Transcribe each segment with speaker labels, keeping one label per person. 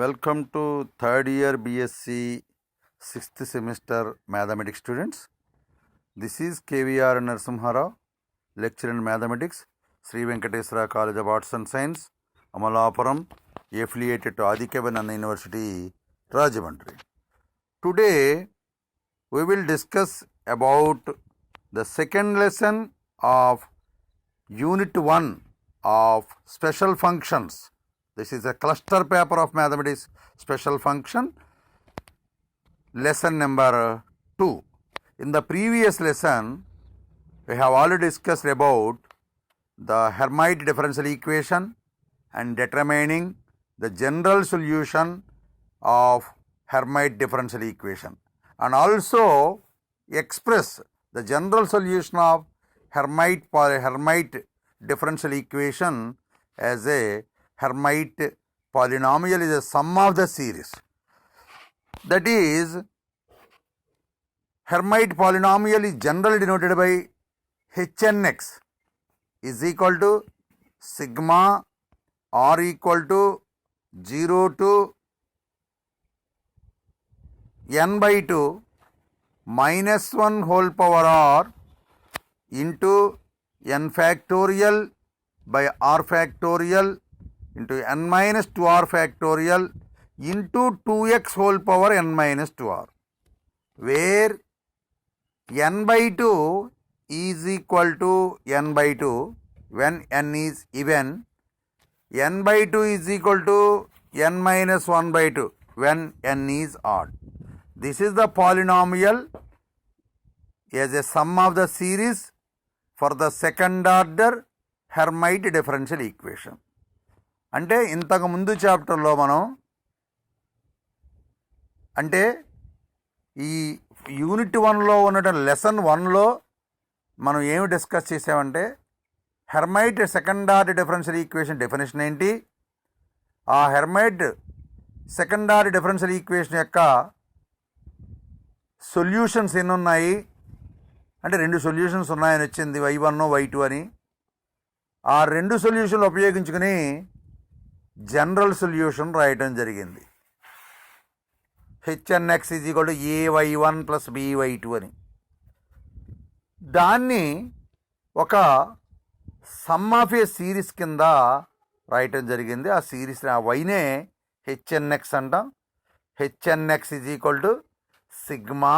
Speaker 1: Welcome to third year BSc 6th semester mathematics students. This is KVR Narasimha, lecturer in mathematics, Sri Venkateswara College of Arts and Science, Amalapuram, affiliated to Adhikavananda University, Rajahmundry. Today we will discuss about the second lesson of Unit 1 of special functions. This is a cluster paper of mathematics special function, lesson number 2. In the previous lesson, we have already discussed about the Hermite differential equation and determining the general solution of Hermite differential equation, and also express the general solution of Hermite differential equation as a Hermite polynomial is a sum of the series. That is, Hermite polynomial is generally denoted by Hnx is equal to sigma r equal to 0 to n by 2 minus 1 whole power r into n factorial by r factorial into n minus 2r factorial into 2x whole power n minus 2r, where n by 2 is equal to n by 2 when n is even, n by 2 is equal to n minus 1 by 2 when n is odd. This is the polynomial as a sum of the series for the second order Hermite differential equation. అంటే ఇంతకు ముందు చాప్టర్లో మనం అంటే ఈ unit 1లో ఉన్న lesson 1లో మనం ఏమి డిస్కస్ చేసామంటే Hermite second order differential equation definition ఏంటి, ఆ Hermite second order differential equation యొక్క సొల్యూషన్స్ ఎన్ని ఉన్నాయి అంటే 2 సొల్యూషన్స్ ఉన్నాయని వచ్చింది, y1 y2 అని. ఆ 2 సొల్యూషన్లు ఉపయోగించుకుని జనరల్ సొల్యూషన్ రాయటం జరిగింది. Hnx is equal to ay1 plus by2 అని. దాన్ని ఒక సమ్ ఆఫ్ ఏ సిరీస్ కింద రాయటం జరిగింది. ఆ సిరీస్ ఆ వైనే Hnx అంటాం. Hnx is equal to sigma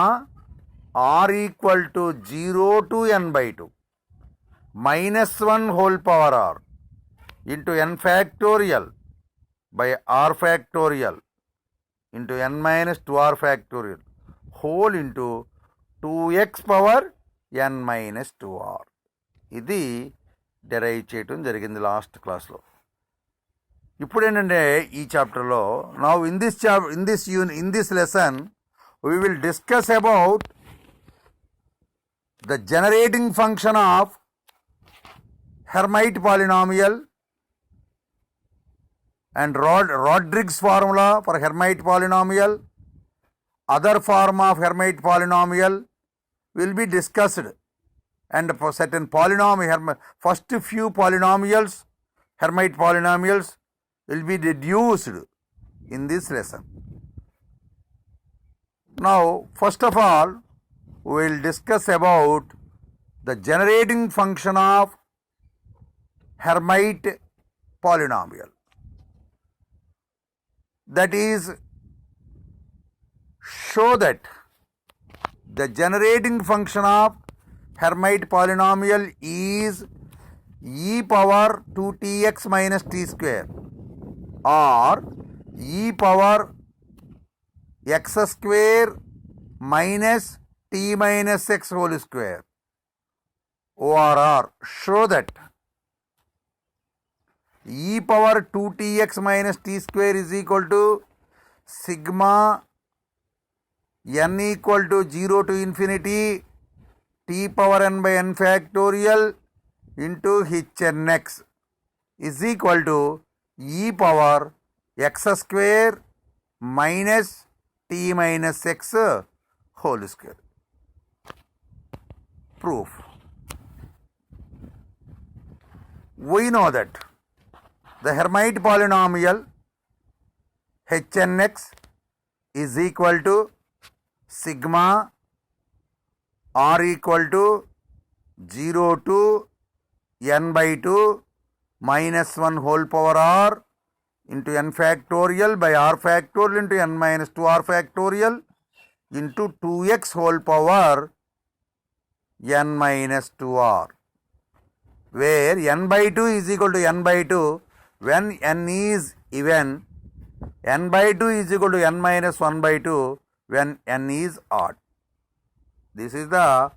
Speaker 1: r equal to 0 to n by 2 minus 1 whole power r into n factorial by r factorial into n minus 2r factorial whole into 2x power n minus 2r. ఇది derive చేయటం జరిగింది last క్లాస్లో. ఇప్పుడు ఏంటంటే ఈ చాప్టర్లో now in this lesson we will discuss about the generating function of Hermite polynomial and Rodrigues formula for Hermite polynomial. Other form of Hermite polynomial will be discussed, and for certain polynomial first few polynomials, Hermite polynomials, will be deduced in this lesson. Now, first of all, we will discuss about the generating function of Hermite polynomial. That is, show that the generating function of Hermite polynomial is e power 2tx minus t square or e power x square minus t minus x whole square, ORR. Show that e power 2tx minus t square is equal to sigma n equal to 0 to infinity t power n by n factorial into Hnx is equal to e power x square minus t minus x whole square. Proof. We know that the Hermite polynomial HNX is equal to sigma r equal to 0 to n by 2 minus 1 whole power r into n factorial by r factorial into n minus 2r factorial into 2x whole power n minus 2r, where n by 2 is equal to n by 2 when n is even, n by 2 is equal to n minus 1 by 2 when n is odd. This is the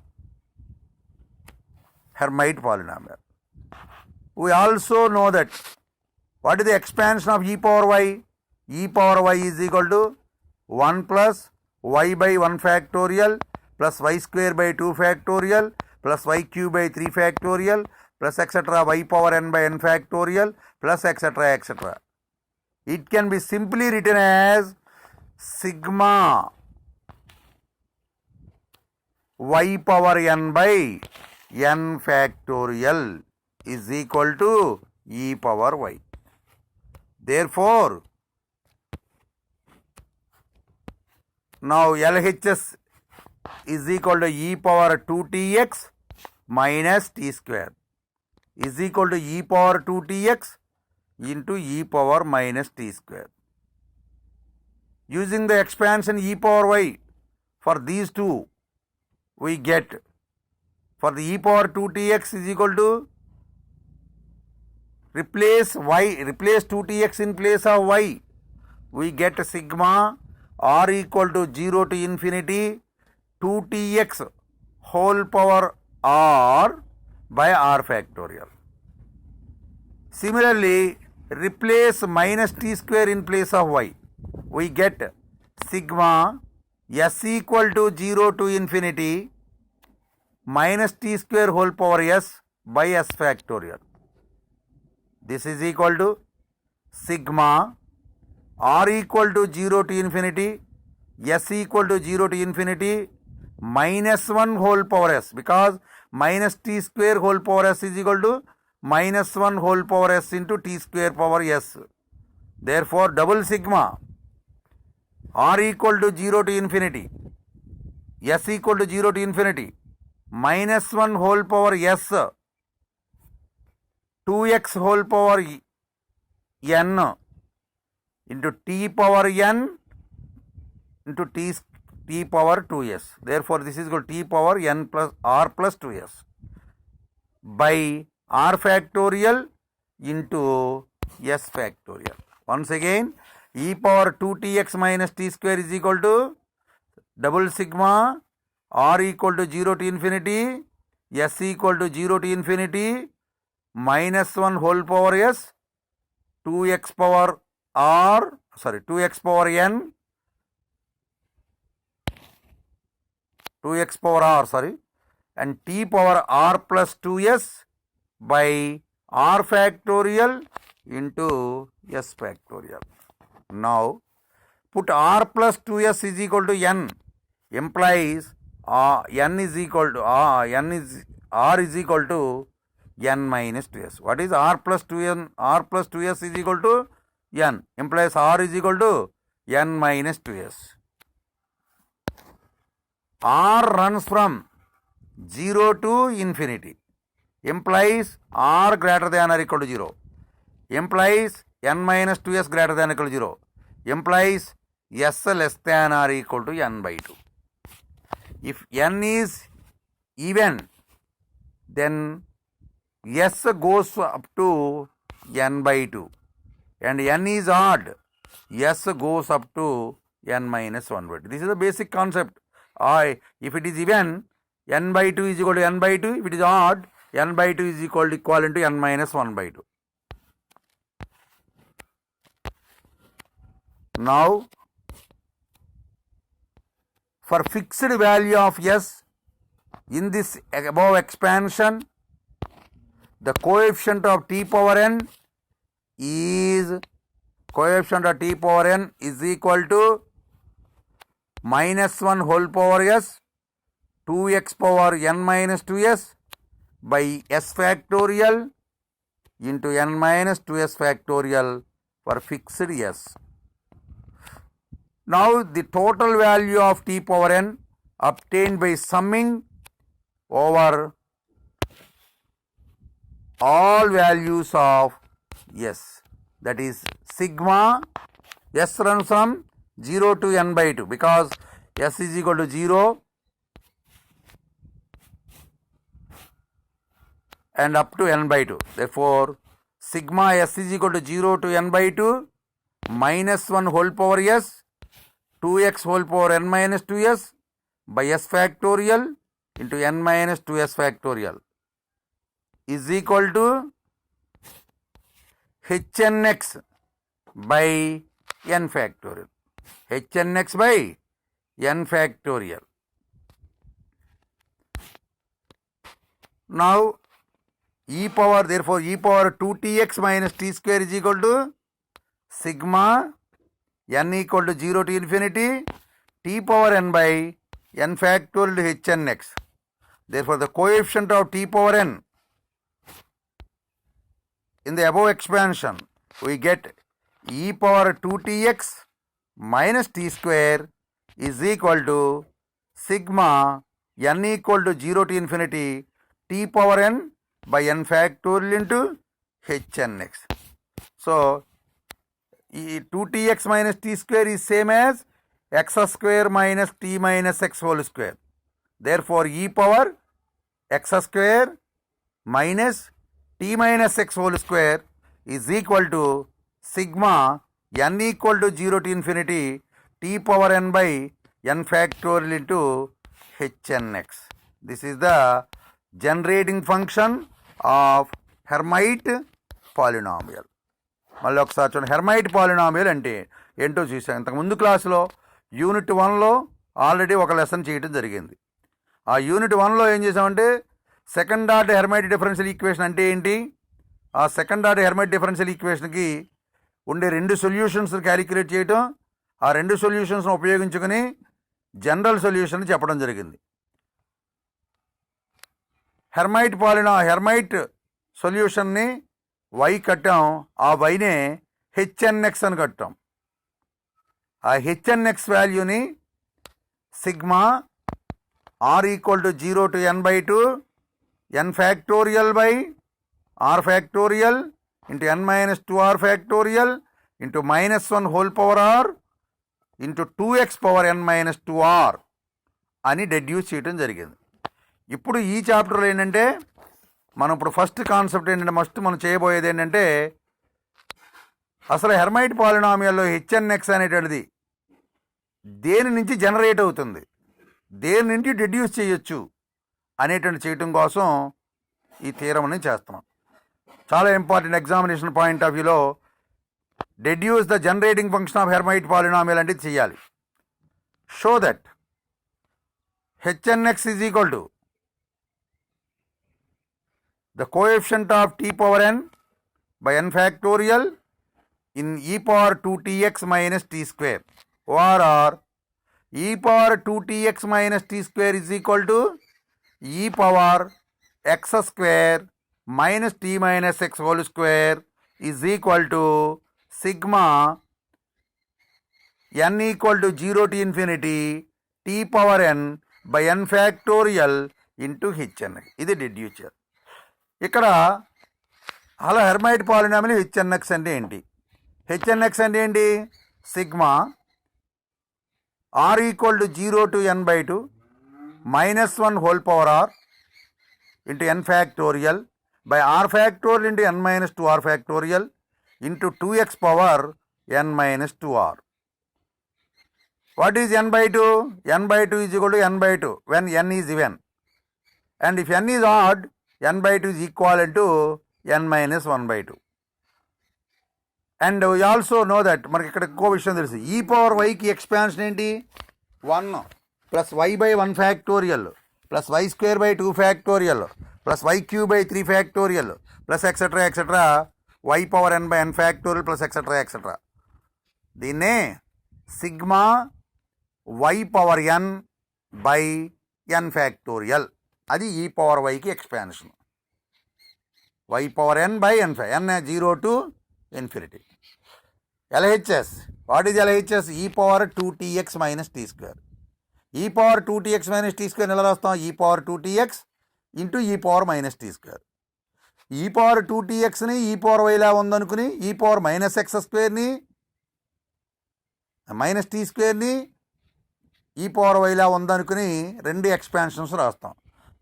Speaker 1: Hermite polynomial. We also know that what is the expansion of e power y? E power y is equal to 1 plus y by 1 factorial plus y square by 2 factorial plus y cube by 3 factorial plus etc. y power n by n factorial plus etc. etc. It can be simply written as sigma y power n by n factorial is equal to e power y. Therefore, now LHS is equal to e power 2tx minus t square is equal to e power 2tx into e power minus t square. Using the expansion e power y for these two, we get for the e power 2tx is equal to replace 2tx in place of y, we get sigma r equal to 0 to infinity 2tx whole power r by r factorial. Similarly, replace minus t square in place of y, we get sigma s equal to 0 to infinity minus t square whole power s by s factorial. This is equal to sigma r equal to 0 to infinity s equal to 0 to infinity minus 1 whole power s, because minus t square whole power s is equal to minus 1 whole power s into t square power s. Therefore, double sigma r equal to 0 to infinity s equal to 0 to infinity minus 1 whole power s 2x whole power n into t power n into t power 2s. Therefore, this is equal to t power n plus r plus 2s by r factorial into s factorial. Once again, e power 2tx minus t square is equal to double sigma r equal to 0 to infinity s equal to 0 to infinity minus 1 whole power s 2x power n 2x power r and t power r plus 2s by r factorial into s factorial. Now, put r plus 2s is equal to n implies n is equal to r is equal to n minus 2s. What is r plus 2n? R plus 2s is equal to n implies r is equal to n minus 2s. R runs from 0 to infinity implies r greater than or equal to 0 implies n minus 2s greater than or equal to 0 implies s less than or equal to n by 2. If n is even, then s goes up to n by 2 and n is odd, s goes up to n minus 1 by 2. This is the basic concept. If it is even, n by 2 is equal to n by 2. If it is odd, n by 2 is equivalent to n minus 1 by 2. Now, for fixed value of s in this above expansion, the coefficient of t power n is equal to minus 1 whole power s 2x power n minus 2s by s factorial into n minus 2s factorial for fixed s. Now the total value of t power n obtained by summing over all values of s, that is sigma s runs from 0 to n by 2 because s is equal to 0 and up to n by 2. Therefore sigma s is equal to 0 to n by 2 minus 1 whole power s 2x whole power n minus 2s by s factorial into n minus 2s factorial is equal to hnx by n factorial. hnx by n factorial. Now therefore e power 2tx minus t square is equal to sigma n equal to 0 to infinity t power n by n factorial to hnx. Therefore the coefficient of t power n in the above expansion we get e power 2tx minus t square is equal to sigma n equal to 0 to infinity t power n by n factorial into hnx. So 2tx minus t square is same as x square minus t minus x whole square. Therefore e power x square minus t minus x whole square is equal to sigma n equal to 0 to infinity t power n by n factorial into hnx. This is the generating function of Hermite polynomial. మళ్ళీ ఒకసారి చూడండి, Hermite polynomial అంటే ఏంటో చూసాం. ఇంతకు ముందు క్లాసులో unit 1లో already ఒక లెసన్ చేయడం జరిగింది. ఆ యూనిట్ 1లో ఏం చేసామంటే second order Hermite differential equation అంటే ఏంటి, ఆ సెకండ్ ఆర్డర్ హెర్మైట్ డిఫరెన్షియల్ ఈక్వేషన్కి ఉండే 2 సొల్యూషన్స్ క్యాలిక్యులేట్ చేయటం, ఆ 2 సొల్యూషన్స్ను ఉపయోగించుకొని జనరల్ సొల్యూషన్ చెప్పడం జరిగింది. హెర్మైట్ సొల్యూషన్ని y కట్టాం, ఆ వైనే hnx అని కట్టాం. ఆ hnx వాల్యూని sigma r equal to 0 to n by 2 n factorial by r factorial into n minus 2r factorial into minus 1 whole power r into 2x power n minus 2r అని deduce చేయడం జరిగింది. ఇప్పుడు ఈ చాప్టర్లో ఏంటంటే మనం ఇప్పుడు ఫస్ట్ కాన్సెప్ట్ ఏంటంటే మనం చేయబోయేది ఏంటంటే అసలు హెర్మైట్ పాలినామియల్లో hnx అనేటువంటిది దేని నుంచి జనరేట్ అవుతుంది, దేని నుంచి డెడ్యూస్ చేయొచ్చు అనేటువంటి చేయటం కోసం ఈ థియరమ్ని చేస్తున్నాం. చాలా ఇంపార్టెంట్ ఎగ్జామినేషన్ పాయింట్ ఆఫ్ వ్యూలో deduce the generating function of Hermite polynomial అంటే చేయాలి. Show that hnx is equal to the coefficient of t power n by n factorial in e power 2tx minus t square, or e power 2tx minus t square is equal to e power x square minus t minus x whole square is equal to sigma n equal to 0 to infinity t power n by n factorial into hn. ఇది డెడ్యూచర్. ఇక్కడ అలా Hermite polynomial hnx అంటే ఏంటి, hnx అంటే ఏంటి, sigma r equal to 0 to n by 2 minus 1 whole power r into n factorial by r factorial into n minus 2r factorial into 2x power n minus 2r. What is n by 2? n by 2 is equal to n by 2 when n is even, and if n is odd n by 2 is equal to n minus 1 by 2. And we also know that మనకి ఇక్కడ ఇంకో విషయం తెలుసు, e power వైకి expansion ఏంటి, 1 plus y by 1 factorial plus y square by 2 factorial plus y cube by 3 factorial plus etcetera etcetera y power n by n factorial plus etcetera etcetera. దీన్నే sigma y power n by n factorial, అది e power వైకి expansion. y power n by n 0 to ఇన్ఫినిటీ. LHS what is LHS? E power 2tx minus t square. E power 2tx minus t square ఎలా రాస్తాం? E power 2tx into e power minus t square. E power 2txని e power వైలా ఉందనుకుని e power minus x స్క్వేర్ని minus t స్క్వేర్ని e power వైలా ఉందనుకుని రెండు ఎక్స్పాన్షన్స్ రాస్తాం.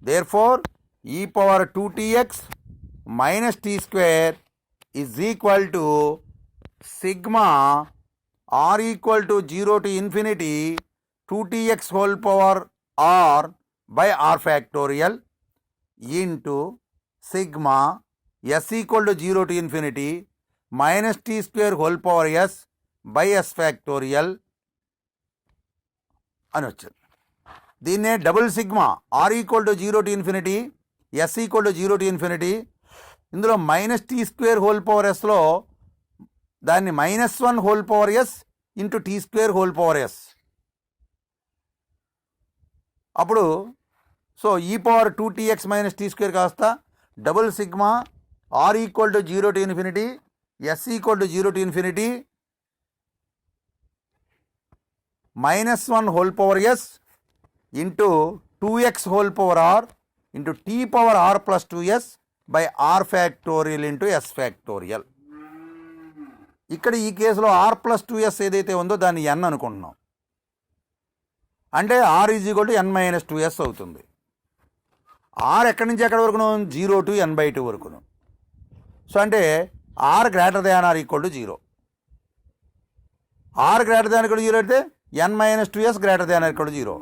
Speaker 1: Therefore e power 2tx minus t square is equal to sigma r equal to 0 to infinity 2tx whole power r by r factorial into sigma s equal to 0 to infinity minus t square whole power s by s factorial అని వచ్చింది. దీన్నే double sigma r equal to 0 to infinity s equal to 0 to infinity, ఇందులో minus t square whole power ఎస్లో దాన్ని -1 whole power s into t square whole power s. అప్పుడు so e power 2tx minus t square కాస్త double sigma r equal to 0 to infinity s equal to 0 to infinity -1 whole power s into 2x whole power r into t power r plus 2s by r factorial into s factorial. ఇక్కడ ఈ కేసులో r plus 2s ఏదైతే ఉందో దాన్ని n అనుకుంటున్నాం. అంటే r is equal to n minus 2s అవుతుంది. r ఎక్కడి నుంచి ఎక్కడి వరకును? 0 to n/2 వరకును. సో అంటే r greater than or equal to 0. r greater than equal to 0 అయితే n minus 2s greater than equal to 0.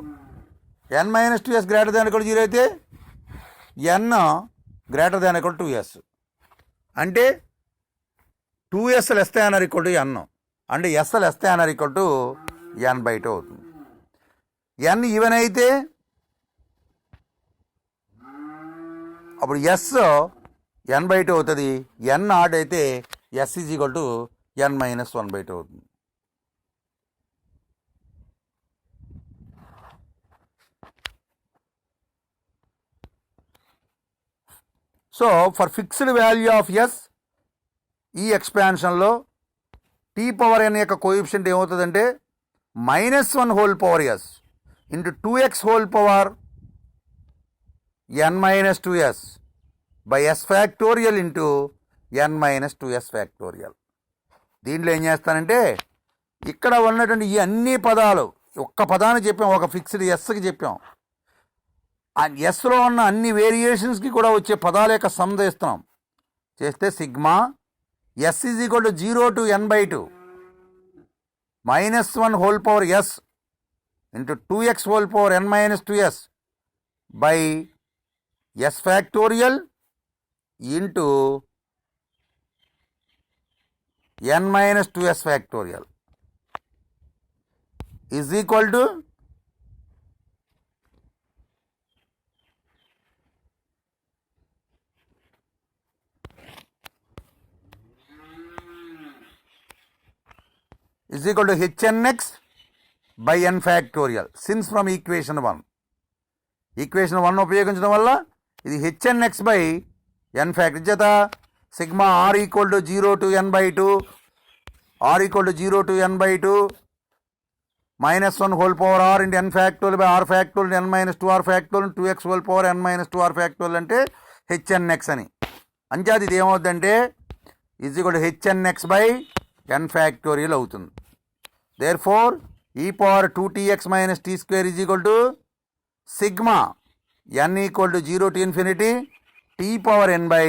Speaker 1: n minus 2s greater than equal to 0 అయితే n greater than equal to 2s. అంటే 2s less than or equal to n, అంటే s less than or equal to n/2 అవుతుంది. n even అయితే అప్పుడు s n/2 అవుతుంది. n odd అయితే s is equal to n minus 1/2 అవుతుంది. So for fixed value of s ఈ ఎక్స్పాన్షన్లో t power n యొక్క కోఎఫిషియంట్ ఏమవుతుందంటే -1 whole power s into 2x whole power n minus 2s by s factorial into n minus 2s factorial. దీంట్లో ఏం చేస్తానంటే ఇక్కడ ఉన్నటువంటి ఈ అన్ని పదాలు ఒక్క పదాన్ని చెప్పాం, ఒక ఫిక్స్డ్ ఎస్కి చెప్పాం. ఆ ఎస్లో ఉన్న అన్ని వేరియేషన్స్కి కూడా వచ్చే పదాల యొక్క సమ్ చేస్తున్నాం. చేస్తే sigma s is equal to 0 to n/2 -1 whole power s into 2x whole power n minus 2s by s factorial into n minus 2s factorial is equal to hnx by n factorial since from equation 1. Equation 1 ఉపయోగించడం వల్ల ఇది hnx by n ఫ్యాక్టోరియల్ చేత sigma r equal to 0 to n/2 r equal to 0 to n/2 -1 whole power r into n factorial by r factorial n minus 2r factorial 2x whole power n minus 2r factorial అంటే hnx అని. అంచేది ఇది ఏమవుతుందంటే is equal to hnx by n factorial అవుతుంది. Therefore e power 2tx minus t square is equal to sigma n equal to 0 to infinity t power n by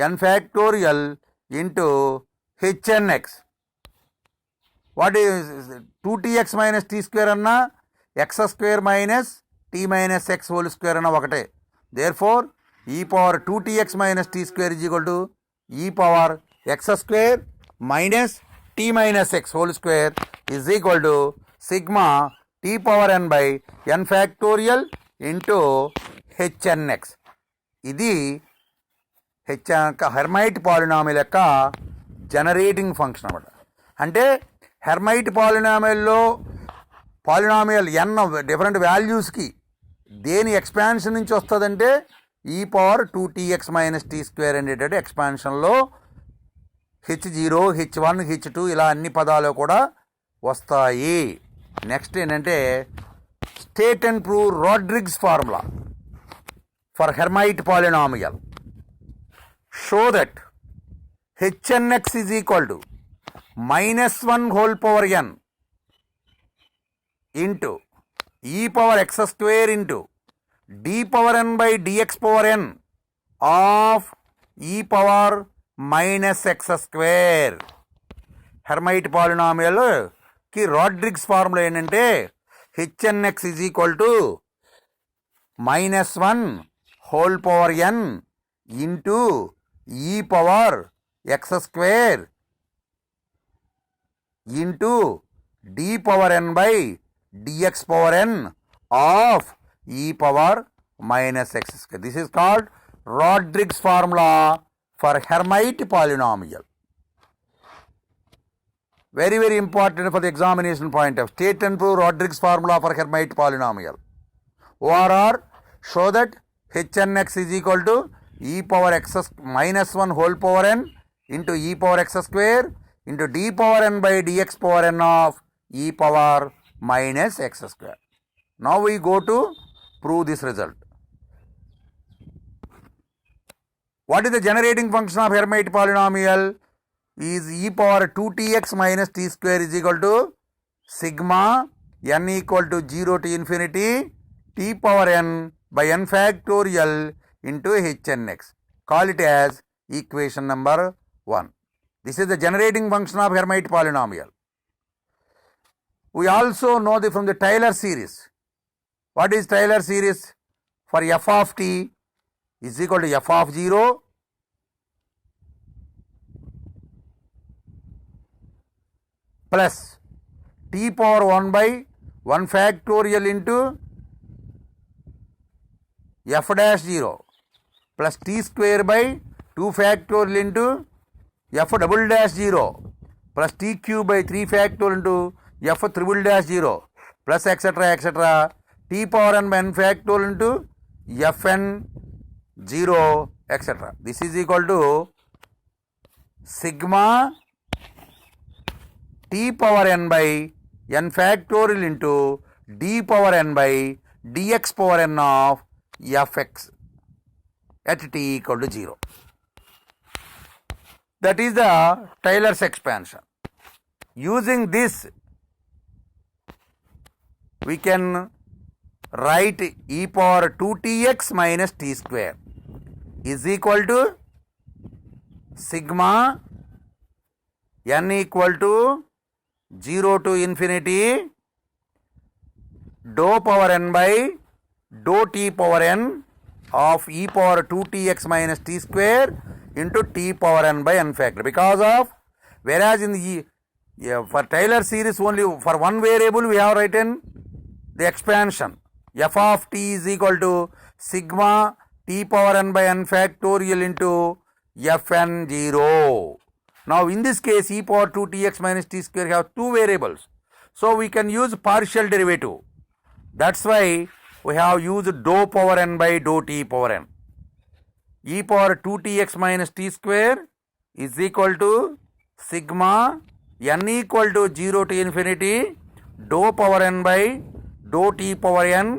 Speaker 1: n factorial into hnx. What is 2tx minus t square అన్నా x square minus t minus x whole square అన్న ఒకటే. Therefore e power 2tx minus t square is equal to e power x square minus t minus x whole square is equal to sigma t power n by n factorial into hnx. ఇది Hermite polynomial యొక్క generating function అన్నమాట. అంటే Hermite పాలినామిల్లో polynomial n different వాల్యూస్కి దేని expansion నుంచి వస్తుందంటే ఈ power 2tx minus t square అనేటటువంటి ఎక్స్పాన్షన్లో h0 h1 h2 ఇలా అన్ని పదాలు కూడా వస్తాయి. నెక్స్ట్ ఏంటంటే state and prove Rodrigues formula for Hermite polynomial. Show that hn(x) is equal to -1 whole power n into e power x square into d power n by dx power n of e power minus x square. Hermite polynomial కి Rodrigues formula ఏంటంటే hn(x) is equal to -1 whole power n into e power x square into d power n by dx power n of e power minus x square. This is called Rodrigues formula for Hermite polynomial. Very, very important for the examination point of state and prove Rodrigues formula for Hermite polynomial. ORR, show that hn(x) is equal to e power x -1 whole power n into e power x square into d power n by dx power n of e power minus x square. Now we go to prove this result. What is the generating function of Hermite polynomial? Is e power 2tx minus t square is equal to sigma n equal to 0 to infinity t power n by n factorial into hn(x). Call it as equation number 1. This is the generating function of Hermite polynomial. We also know from the Taylor series. What is Taylor series? For f of t is equal to f of 0 plus t power 1 by 1 factorial into f dash 0 plus t square by 2 factorial into f double dash 0 plus t cube by 3 factorial into f triple dash 0 plus etc. t power n by n factorial into fn 0 etc. This is equal to sigma t power n by n factorial into d power n by dx power n of fx at t equal to 0. That is the Taylor's expansion. Using this, we can write e power 2tx minus t square is equal to sigma n equal to 0 to infinity dou power n by dou t power n of e power 2tx minus t square into t power n by n factor. Because of, whereas in the for Taylor series only for one variable we have written the expansion f of t is equal to sigma t power n by n factorial into fn 0. Now in this case e power 2tx minus t square have two variables, so we can use partial derivative. That's why we have used dou power n by dou t power n. E power 2tx minus t square is equal to sigma n equal to 0 to infinity dou power n by dou t power n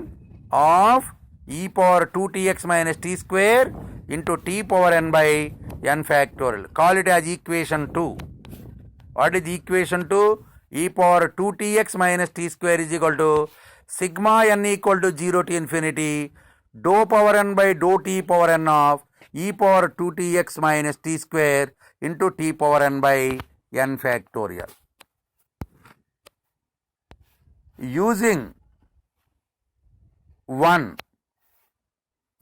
Speaker 1: of e power 2tx minus t square into t power n by n factorial. Call it as equation 2. What is equation 2? E power 2tx minus t square is equal to sigma n equal to 0 to infinity dou power n by dou t power n of e power 2tx minus t square into t power n by n factorial. Using 1,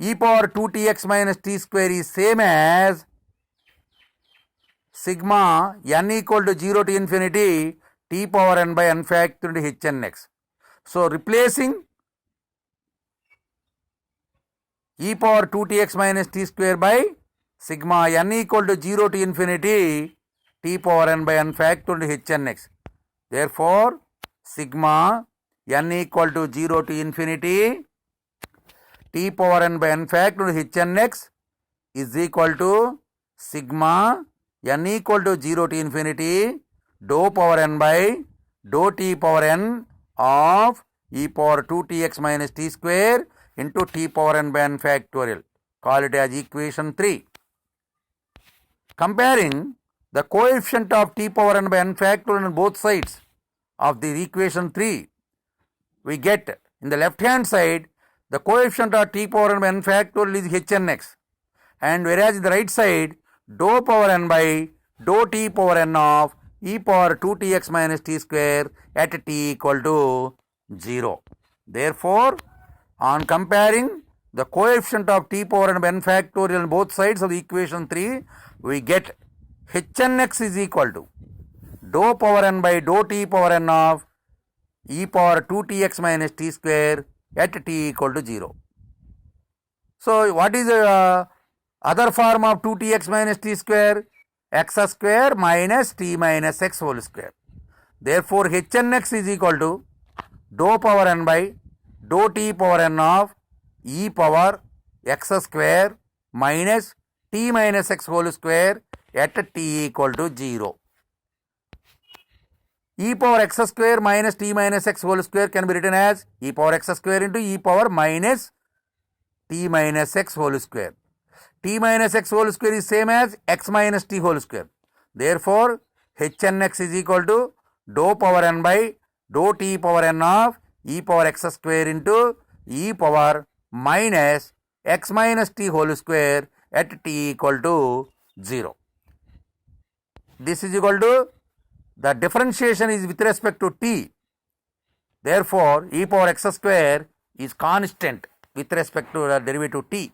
Speaker 1: e power 2tx minus t square is same as sigma n equal to 0 to infinity t power n by n factorial into hn(x). So replacing e power 2tx minus t square by sigma n equal to 0 to infinity t power n by n factorial into hn(x). Therefore sigma n equal to 0 to infinity t power n by n factorial into hn(x) is equal to sigma n equal to 0 to infinity dou power n by dou t power n of e power 2tx minus t square into t power n by n factorial. Call it as equation 3. Comparing the coefficient of t power n by n factorial on both sides of the equation 3, we get in the left hand side the coefficient of t power n by n factorial is hnx, and whereas in the right side dou power n by dou t power n of e power 2tx minus t square at t equal to 0. Therefore, on comparing the coefficient of t power n by n factorial on both sides of the equation 3, we get hnx is equal to dou power n by dou t power n of e power 2tx minus t square at t equal to 0. So, what is the other form of 2tx minus t square? X square minus t minus x whole square. Therefore, hnx is equal to dou power n by dou t power n of e power x square minus t minus x whole square at t equal to 0. E power x square minus t minus x whole square can be written as e power x square into e power minus t minus x whole square. T minus x whole square is same as x minus t whole square. Therefore, hnx is equal to dou power n by dou t power n of e power x square into e power minus x minus t whole square at t equal to 0. This is equal to, the differentiation is with respect to t. Therefore, e power x square is constant with respect to the derivative t.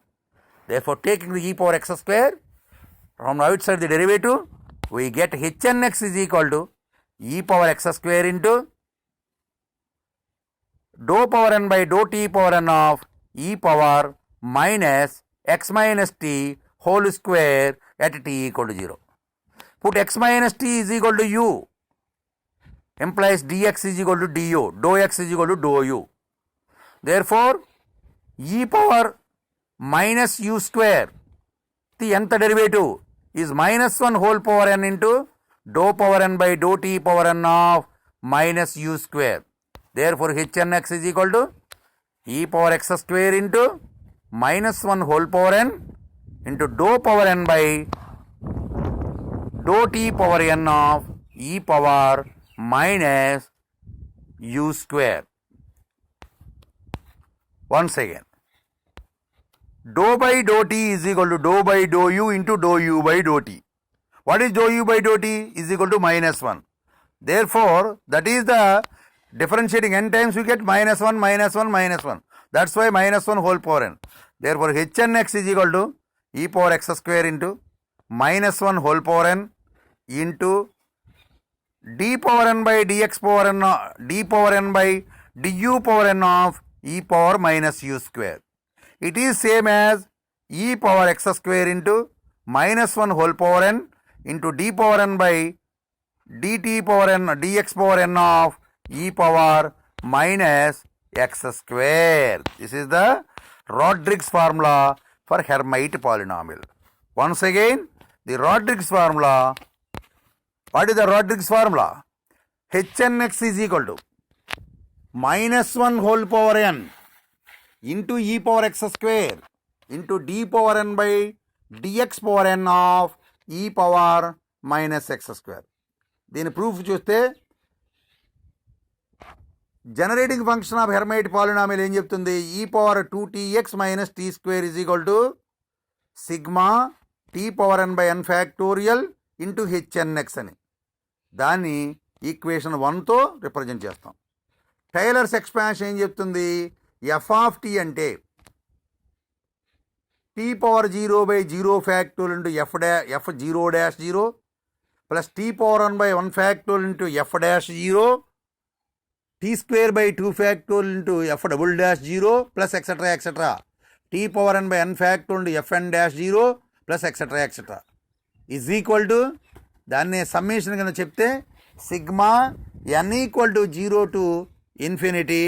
Speaker 1: Therefore, taking the e power x square from outside the derivative, we get hnx is equal to e power x square into dou power n by dou t power n of e power minus x minus t whole square at t equal to 0. Put x minus t is equal to u, implies dx is equal to du, dou x is equal to dou u. Therefore, e power minus u square, the nth derivative is minus 1 whole power n into dou power n by dou t power n of minus u square. Therefore, hnx is equal to e power x square into minus 1 whole power n into dou power n by dou t power n of e power minus u square. Once again, dou by dou t is equal to dou by dou u into dou u by dou t. What is dou u by dou t? Is equal to minus 1. Therefore, that is the differentiating n times we get minus 1, minus 1, minus 1. That's why minus 1 whole power n. Therefore, hnx is equal to e power x square into minus 1 whole power n into d power n by dx power n, d power n by du power n of e power minus u square. It is same as e power x square into minus 1 whole power n into d power n by dt power n, dx power n of e power minus x square. This is the Rodrigues formula for Hermite polynomial. Once again, the Rodrigues formula. What is the Rodrigues formula? hnx is equal to minus 1 whole power n into e power x square into d power n by dx power n of e power minus x square. దీని proof చూస్తే generating function of Hermite polynomial ఏం చెప్తుంది? e power 2tx minus t square is equal to sigma t power n by n factorial into hnx అని. దాన్ని equation 1తో represent చేస్తాం. Tailors expansion ఏం చెప్తుంది? F of tea అంటే t power 0 by 0 factorial into F 0 dash 0 plus t power 1 by 1 factorial into F dash 0 t square by 2 factorial into F double dash 0 plus etcetera etcetera t power n by n factorial into F n dash 0 plus etcetera etcetera is equal to దాన్ని summation కింద చెప్తే sigma n equal to 0 to infinity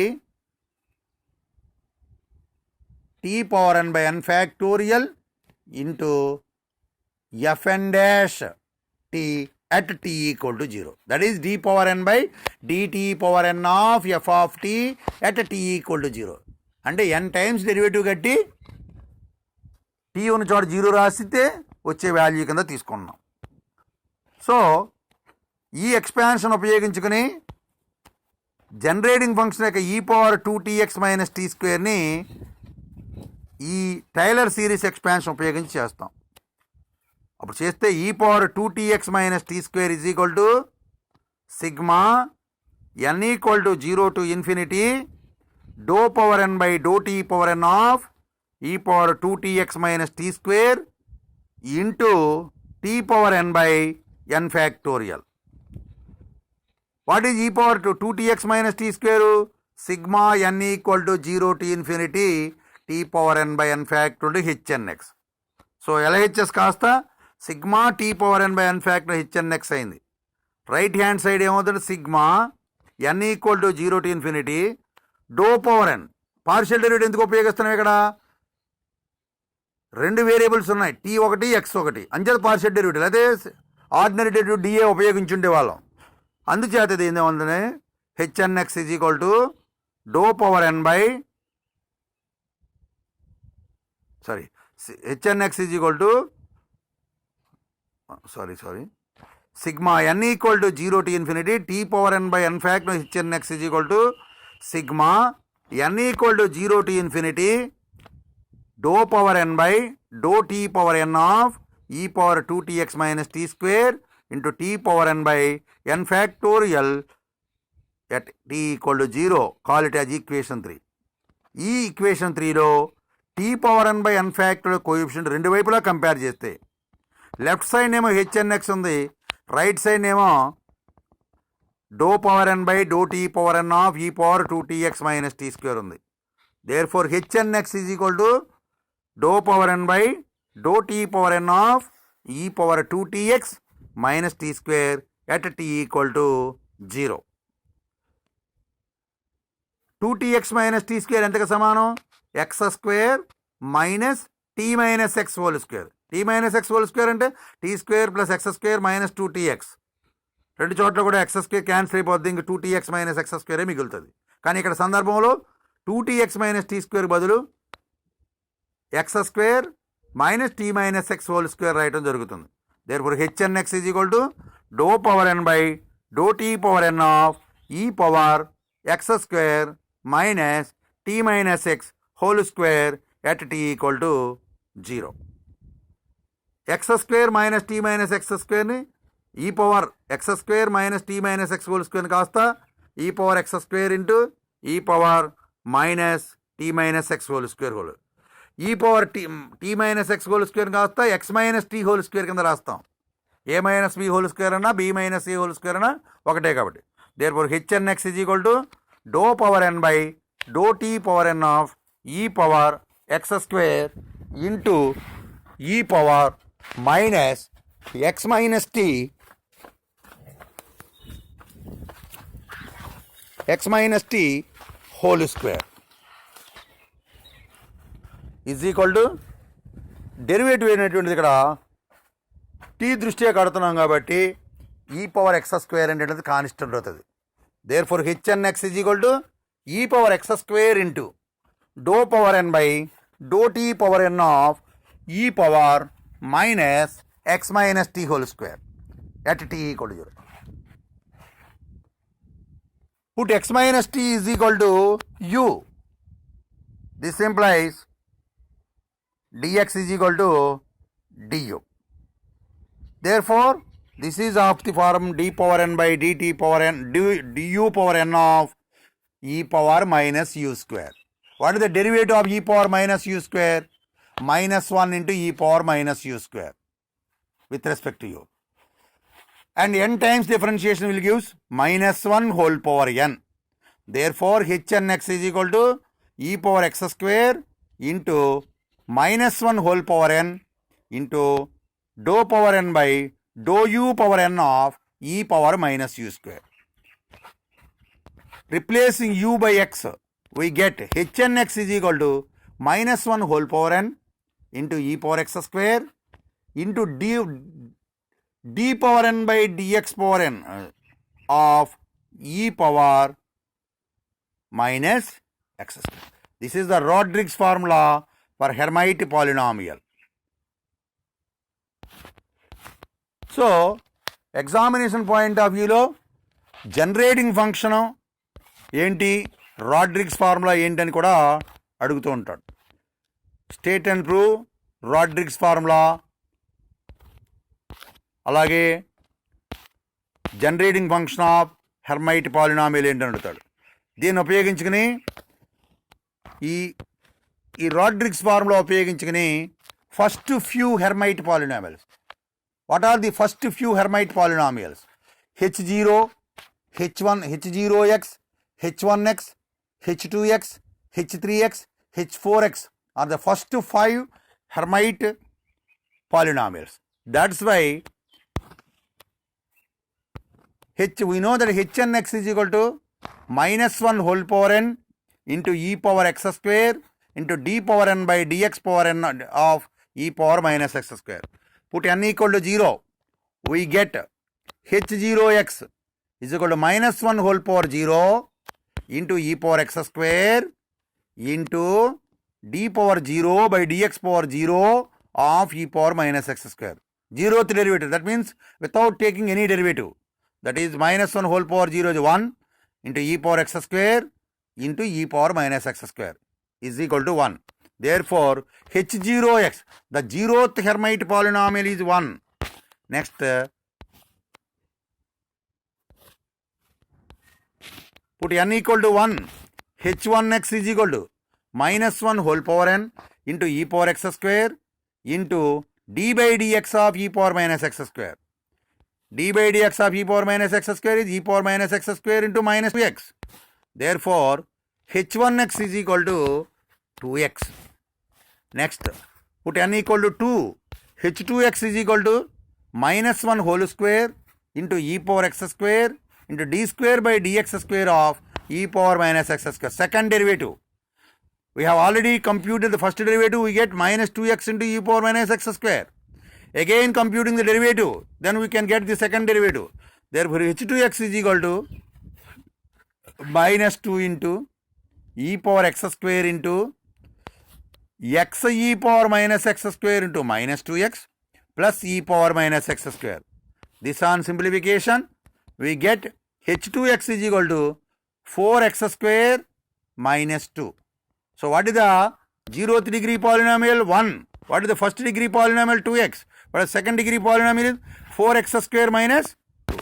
Speaker 1: t power n by n factorial into F n dash t at t equal to 0. That is d power n by dt power n of f of t at t equal to 0. అంటే n times derivative కట్టి t ఉన్న చోట 0 రాసితే వచ్చే value కింద తీసుకున్నాం. So ఈ expansion ఉపయోగించుకుని generating function యొక్క e power 2tx minus t స్క్వేర్ని ఈ టైలర్ సిరీస్ ఎక్స్పాన్షన్ ఉపయోగించి చేస్తాం. అప్పుడు చేస్తే e power 2tx minus t square is equal to sigma n equal to 0 to infinity do power n by d t power n of e power 2tx minus t square into t power n by n factorial. What is e power 2tx minus t square? Sigma n equal to 0 to infinity t power n by n factorial hnx. So LHS కాస్త sigma t power n by n factor hnx అయింది. Right hand side ఏమవుతుంది? Sigma n equal to 0 to infinity do power n. Partial derivative ఎందుకు ఉపయోగిస్తున్నాం? ఇక్కడ రెండు variables ఉన్నాయి, t1 x1. అంచేత partial derivative, అదే ఆర్డినరీ డెరివేటివ్ డిఏ ఉపయోగించుండే వాళ్ళం. అందుచేత ఇది ఏముందని hnx is equal to do power n by hnx is equal to sigma n equal to 0 to infinity t power n by n factor hnx is equal to sigma n equal to 0 to infinity do power n by d t power n of e power 2tx minus t square into t power n by n factorial at t equal to 0. Call it as equation 3. ఈ equation 3లో t power n by n factorial coefficient రెండు వైపులా compare చేస్తే left side ఏమో hnx ఉంది, right side ఏమో d power n by d t power n of e power 2tx minus t square ఉంది. Therefore hnx is equal to do power n by d t power n of e power 2tx minus t square at t equal to 0. 2tx minus t square ఎంతకు సమానం? X square minus t minus x whole square. T minus x whole square అంటే t square plus x square minus 2tx. రెండు చోట్ల కూడా X square cancel అయిపోద్ది, ఇంక 2tx minus X స్క్వేరే మిగులుతుంది. కానీ ఇక్కడ సందర్భంలో 2tx మైనస్ టీ స్క్వేర్ బదులు x square minus t minus x whole square రాయటం జరుగుతుంది. Therefore hnx is equal to do power n by d t power n of e power x square minus t minus x whole square at t equal to 0. X square minus t minus x స్క్వేర్ని e power x square minus t minus x whole స్క్వేర్ని కాస్త e power x square into e power minus t minus x whole square whole e power t minus x whole square కాస్త x minus t whole square కింద రాస్తాం. A minus b whole square అన్నా b minus a whole square అన్నా ఒకటే కాబట్టి. Therefore hnx is equal to do power n by d t power n of e power x square into e power minus x minus t whole square is equal to derivative అయినటువంటిది ఇక్కడ t దృష్ట్యా కడుతున్నాం కాబట్టి e power x square అనేటువంటిది constant అవుతుంది. Therefore hnx is equal to e power x square into d power n by d t power n of e power minus x minus t whole square at t equal to 0. Put x minus t is equal to u. This implies dx is equal to du. Therefore, this is of the form d power n by dt power n du power n of e power minus u square. What is the derivative of e power minus u square? Minus 1 into e power minus u square with respect to u. And n times differentiation will give minus 1 whole power n. Therefore, hn(x) is equal to e power x square into minus 1 whole power n into dou power n by dou u power n of e power minus u square. Replacing u by x, we get hn(x) is equal to minus 1 whole power n into e power x square into d power n by dx power n of e power minus x square. This is the Rodrigues formula for Hermite polynomial. So, examination point of view lo generating function ఏంటి Rodrigues formula ఏంటని కూడా అడుగుతూ ఉంటాడు. State and prove Rodrigues formula, అలాగే generating function of Hermite polynomial ఏంటని అడుగుతాడు. దీన్ని ఉపయోగించుకుని ఈ రాడ్రిగ్స్ ఫార్ములా ఉపయోగించుకుని first few Hermite polynomials. What are the first few Hermite polynomials? h0, h1, h0x, h1x, h2x, h3x, h4x are the first 5 Hermite polynomials. That's why we know that hnx is equal to minus 1 whole power n into e power x square into d power n by dx power n of e power minus x square. Put n equal to 0. We get h0x is equal to minus 1 whole power 0 into e power x square into d power 0 by dx power 0 of e power minus x square. 0th derivative, that means without taking any derivative. That is minus 1 whole power 0 is 1 into e power x square into e power minus x square is equal to 1. Therefore, h0x, the 0th Hermite polynomial is 1. Next, put n equal to 1, h1x is equal to minus 1 whole power n into e power x square into d by dx of e power minus x square. d by dx of e power minus x square is e power minus x square into minus 2x. Therefore, h1x is equal to 2x. Next, put n equal to 2, h2x is equal to minus 1 whole square into e power x square into d square by dx square of e power minus x square. Second derivative. We have already computed the first derivative. We get minus 2x into e power minus x square. Again computing the derivative. Then we can get the second derivative. Therefore, h2x is equal to minus 2 into e power x square into x e power minus x square into minus 2x plus e power minus x square. This on simplification, we get h2x is equal to 4x square minus 2. So what is the 0th degree polynomial? 1. What is the first degree polynomial? 2x. What is the second degree polynomial? Is 4x square minus 2.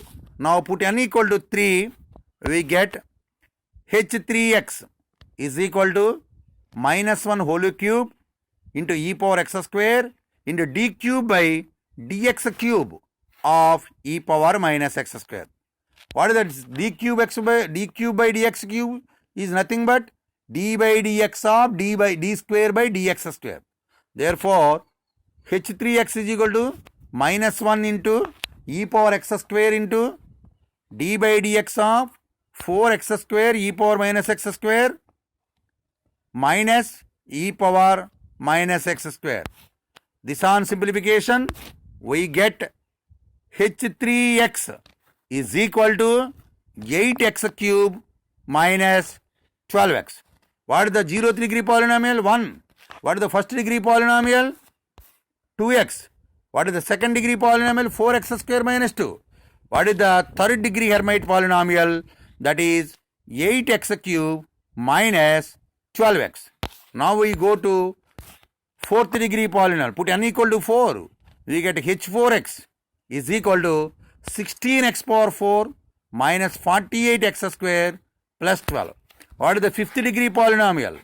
Speaker 1: Now put n equal to 3. We get h3x is equal to minus 1 whole cube into e power x square into d cube by dx cube of e power minus x square. What is that? d cube by dx cube is nothing but d by dx of d square by dx square. Therefore, h3x is equal to minus 1 into e power x square into d by dx of 4x square e power minus x square minus e power minus x square. This on simplification, we get h3x is equal to 8x cube minus 12x. What is the 0th degree polynomial? 1. What is the first degree polynomial? 2x. What is the second degree polynomial? 4x square minus 2. What is the third degree Hermite polynomial? That is 8x cube minus 12x. Now we go to 4th degree polynomial. Put n equal to 4. We get h4x is equal to 16x power 4 minus 48x square plus 12. What is the 5th degree polynomial?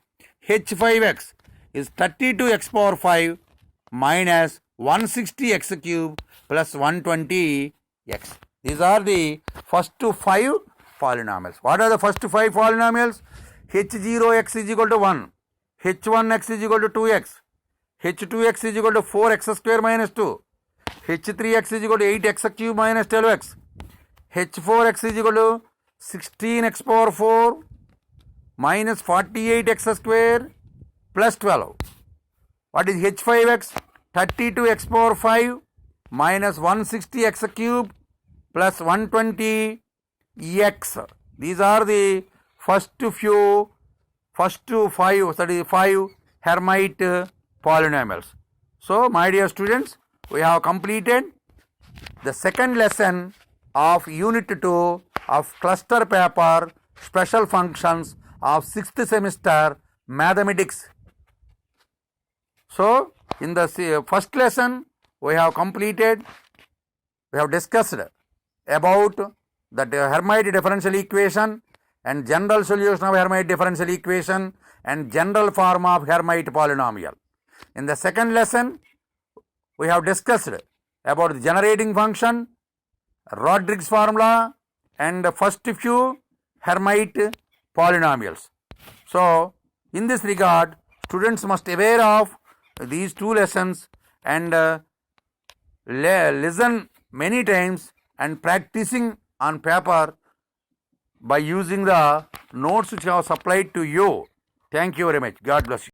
Speaker 1: h5x is 32x power 5 minus 160x cube plus 120x. These are the first 5 polynomials. What are the first 5 polynomials? h0x is equal to 1, h1x is equal to 2x, h2x is equal to 4x square minus 2, h3x is equal to 8x cube minus 12x, h4x is equal to 16x power 4 minus 48x square plus 12. What is h5x? 32x power 5 minus 160x cube plus 120x. These are the first five, that is 5 Hermite polynomials. So, my dear students, we have completed the second lesson of Unit 2 of cluster paper special functions of 6th semester mathematics. So, in the first lesson, we have discussed about the Hermite differential equation and general solution of Hermite differential equation and general form of Hermite polynomial. In the second lesson, we have discussed about the generating function, Rodrigues formula, and the first few Hermite polynomials. So, in this regard, students must aware of these two lessons and listen many times and practicing on paper by using the notes which I have supplied to you. Thank you very much. God bless you.